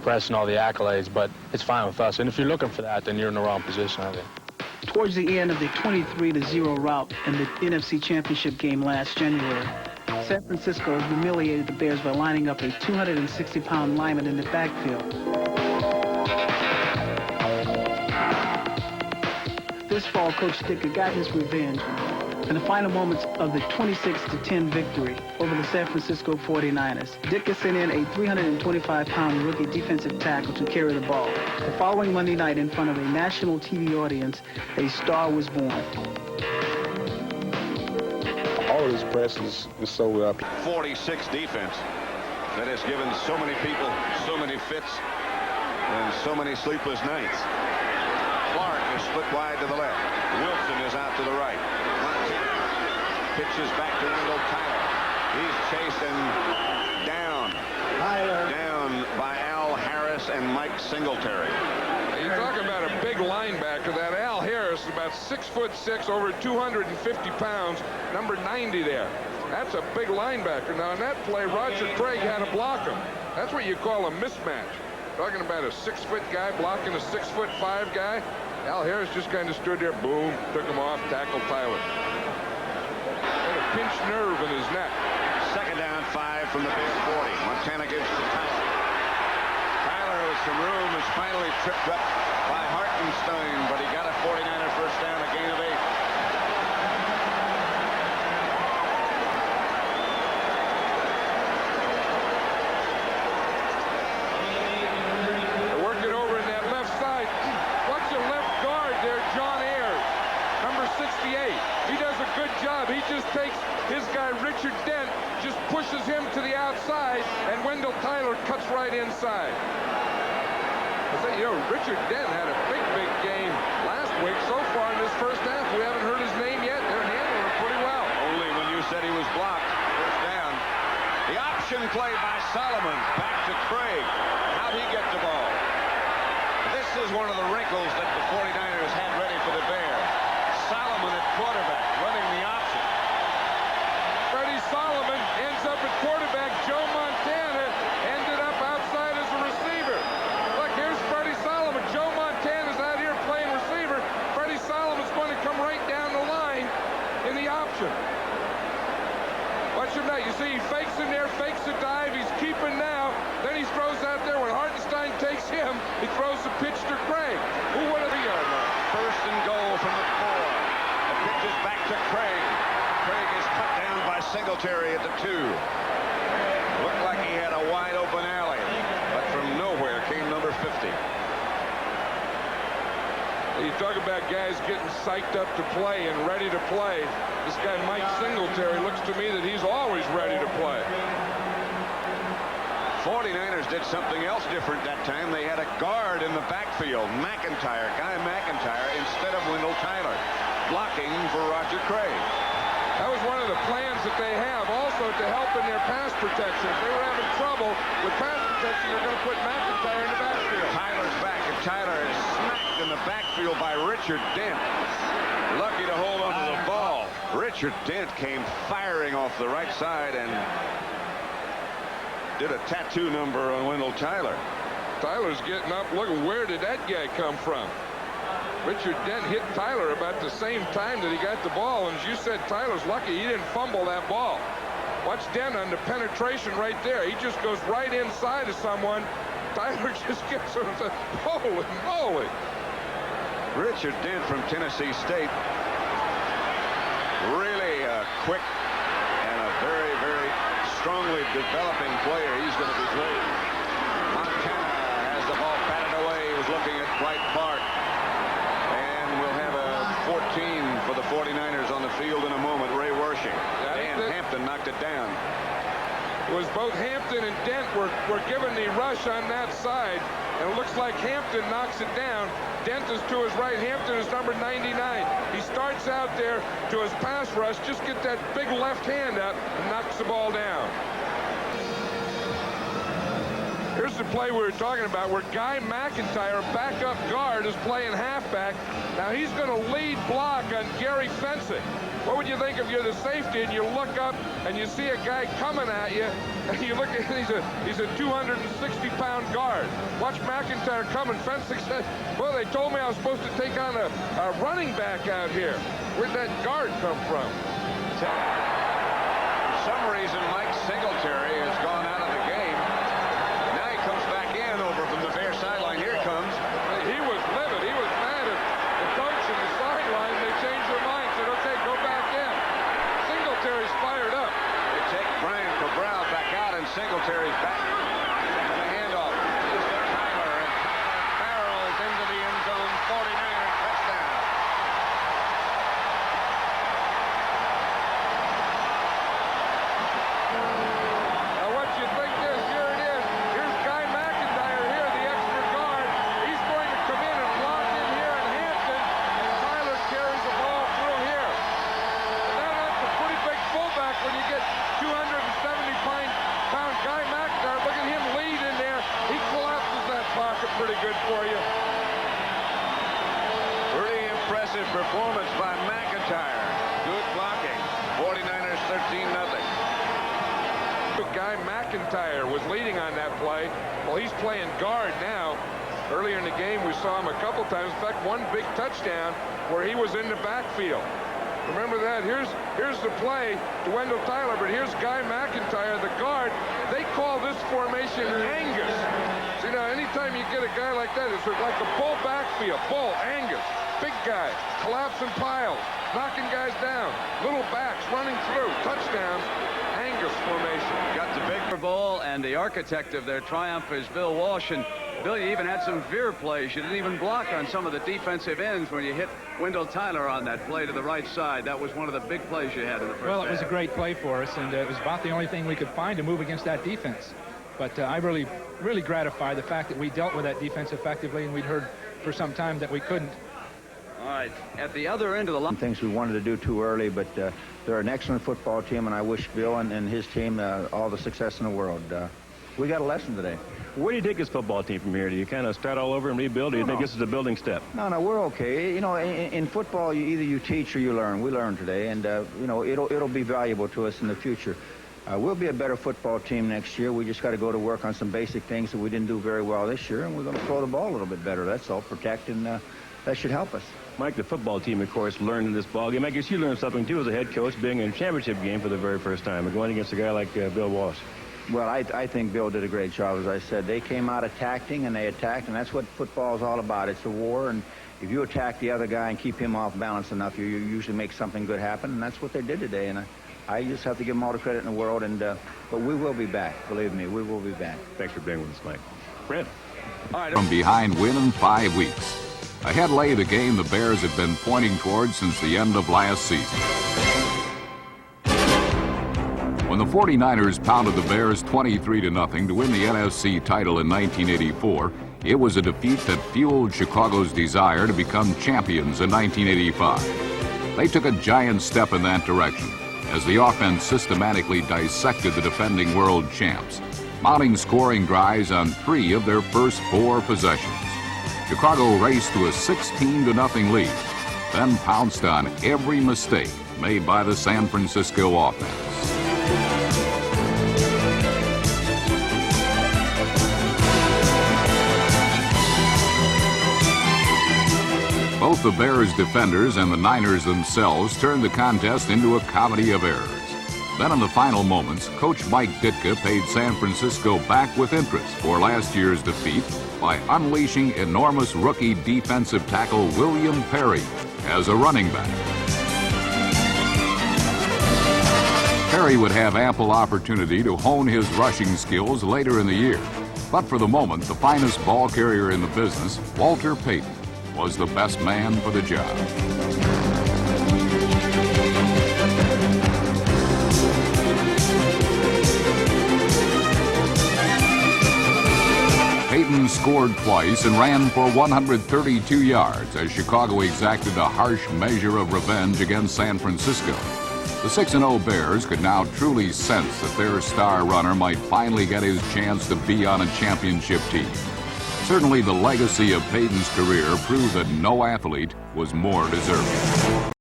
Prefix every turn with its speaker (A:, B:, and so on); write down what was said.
A: press and all the accolades, but it's fine with us. And if you're looking for that, then you're in the wrong position, I think.
B: Towards the end of the 23-0 rout in the NFC Championship game last January, San Francisco humiliated the Bears by lining up a 260-pound lineman in the backfield. This fall, Coach Ditka got his revenge in the final moments of the 26-10 victory over the San Francisco 49ers. Ditka sent in a 325-pound rookie defensive tackle to carry the ball. The following Monday night, in front of a national TV audience, a star was born.
C: All of this press is so up.
D: 46 defense that has given so many people so many fits and so many sleepless nights. Clark is split wide to the left. Wilson is out to the right. Pitches back to Wendell Tyler. He's chased and down. Down by Al Harris and Mike Singletary.
E: You're talking about a big linebacker. That Al Harris is about 6'6", over 250 pounds, number 90 there. That's a big linebacker. Now, in that play, Roger Craig had to block him. That's what you call a mismatch. Talking about a 6-foot guy blocking a 6'5" guy. Al Harris just kind of stood there, boom, took him off, tackled Tyler. Had a pinched nerve in his neck.
D: Second down, 5 from the Bears 40. Montana gives to Tyler. Tyler, with some room, is finally tripped up by Hartenstein, but he got a 49er first down, a gain of 8.
E: They're working over in that left side. Watch the left guard there, John Ayers, number 68. He does a good job. He just takes his guy, Richard Dent, just pushes him to the outside, and Wendell Tyler cuts right inside. I say, you know, Richard Dent had a big game last week. So far in this first half, we haven't heard his name yet. They're handling him pretty well.
D: Only when you said he was blocked. First down. The option play by Solomon. Back to Craig. How'd he get the ball? This is one of the wrinkles that the 49ers had ready for the Bears. Solomon at quarterback, running the option.
E: Freddie Solomon ends up at quarterback. Joe Montana ended up outside as a receiver. Look, here's Freddie Solomon. Joe Montana's out here playing receiver. Freddie Solomon's going to come right down the line in the option. Watch him now. You see, he fakes in there, fakes the dive. He's keeping now. Then he throws out there. When Hartenstein takes him, he throws the pitch to Craig. Who would have the yard line?
D: First and goal from the 4. The pitch is back to Craig. Craig is cut down by Singletary at the 2. Looked like he had a wide open alley, but from nowhere came number 50.
E: You talk about guys getting psyched up to play and ready to play. This guy, Mike Singletary, looks to me that he's always ready to play.
D: 49ers did something else different that time. They had a guard in the backfield, McIntyre, Guy McIntyre, instead of Wendell Tyler, blocking for Roger Craig.
E: That was one of the plans that they have, also to help in their pass protection. If they were having trouble with pass protection, they're going to put McIntyre in the backfield.
D: Tyler's back, and Tyler is smacked in the backfield by Richard Dent. Lucky to hold on to the ball. Richard Dent came firing off the right side and did a tattoo number on Wendell Tyler.
E: Tyler's getting up. Look, where did that guy come from? Richard Dent hit Tyler about the same time that he got the ball, and as you said, Tyler's lucky he didn't fumble that ball. Watch Dent on the penetration right there. He just goes right inside of someone. Tyler just gets him. Holy moly.
D: Richard Dent from Tennessee State. Really quick and a very, very strongly developing player. He's going to be great. Montana has the ball batted away. He was looking at Bright Park. And we'll have a 14 for the 49ers on the field in a moment. Ray Wershing. Dan Hampton knocked it down.
E: It was both Hampton and Dent were given the rush on that side. And it looks like Hampton knocks it down. Dent is to his right. Hampton is number 99. He starts out there to his pass rush. Just get that big left hand up and knocks the ball down. Here's the play we were talking about where Guy McIntyre, backup guard, is playing halfback. Now he's going to lead block on Gary Fencing. What would you think if you're the safety and you look up and you see a guy coming at you and you look at he's a 260-pound guard. Watch McIntyre coming, fencing. Well, they told me I was supposed to take on a running back out here. Where'd that guard come from?
D: For some reason, Mike Singletary has gone out of the game. Now he comes back in over from the Bear sideline. Here comes.
E: He was livid. He was mad at the coach and the sideline. They changed their mind. Said, okay, go back in. Singletary's fired up.
D: They take Brian Cabral back out, and Singletary's back. And the handoff is to Tyler, and Tyler barrels into the end zone. 49er touchdown.
E: Now what you think is, here it is. Here's Guy McIntyre here, the extra guard. He's going to come in and block in here in Hampton, and Tyler carries the ball through here. And that's a pretty big fullback when you get 270-pound Guy McIntyre. Look at him lead in there. He collapses that pocket pretty good for you.
D: Pretty impressive performance by McIntyre. Good blocking. 49ers 13-0.
E: Guy McIntyre was leading on that play. Well, he's playing guard now. Earlier in the game, we saw him a couple times. In fact, one big touchdown where he was in the backfield. Remember that? Here's the play to Wendell Tyler, but here's Guy McIntyre, the guard. They call this formation Angus. See, now, anytime you get a guy like that, it's like a bull backfield. Bull, Angus, big guy, collapsing piles, knocking guys down, little backs running through, touchdowns, Angus formation.
F: Got the big Bowl, and the architect of their triumph is Bill Walsh. And Bill, you even had some veer plays. You didn't even block on some of the defensive ends when you hit Wendell Tyler on that play to the right side. That was one of the big plays you had in the first
G: Well, it was a
F: half.
G: great play for us, and it was about the only thing we could find to move against that defense. But I really gratified the fact that we dealt with that defense effectively, and we'd heard for some time that we couldn't.
F: All right, at the other end of the line.
H: Things we wanted to do too early, but they're an excellent football team, and I wish Bill and his team all the success in the world. We got a lesson today.
I: Where do you take this football team from here? Do you kind of start all over and rebuild, or do you think this is a building step?
H: No, we're okay. You know, in football, either you teach or you learn. We learned today, and you know, it'll be valuable to us in the future. We'll be a better football team next year. We just got to go to work on some basic things that we didn't do very well this year, and we're going to throw the ball a little bit better. That's all. Protect, and that should help us.
I: Mike, the football team, of course, learned in this ball game. I guess you learned something, too, as a head coach, being in a championship game for the very first time, and going against a guy like Bill Walsh.
H: Well, I think Bill did a great job, as I said. They came out attacking, and they attacked, and that's what football is all about. It's a war, and if you attack the other guy and keep him off balance enough, you usually make something good happen, and that's what they did today. And I just have to give them all the credit in the world, and but we will be back. Believe me, we will be back.
I: Thanks for being with us, Mike. Fred.
F: All right.
J: From behind win in 5 weeks. Ahead lay the game the Bears have been pointing towards since the end of last season. When the 49ers pounded the Bears 23-0 to win the NFC title in 1984, it was a defeat that fueled Chicago's desire to become champions in 1985. They took a giant step in that direction as the offense systematically dissected the defending world champs, mounting scoring drives on 3 of their first 4 possessions. Chicago raced to a 16-0 lead, then pounced on every mistake made by the San Francisco offense. Both the Bears defenders and the Niners themselves turned the contest into a comedy of errors. Then in the final moments, Coach Mike Ditka paid San Francisco back with interest for last year's defeat by unleashing enormous rookie defensive tackle William Perry as a running back. Perry would have ample opportunity to hone his rushing skills later in the year, but for the moment, the finest ball carrier in the business, Walter Payton, was the best man for the job. Payton scored twice and ran for 132 yards as Chicago exacted a harsh measure of revenge against San Francisco. The 6-0 Bears could now truly sense that their star runner might finally get his chance to be on a championship team. Certainly the legacy of Payton's career proved that no athlete was more deserving.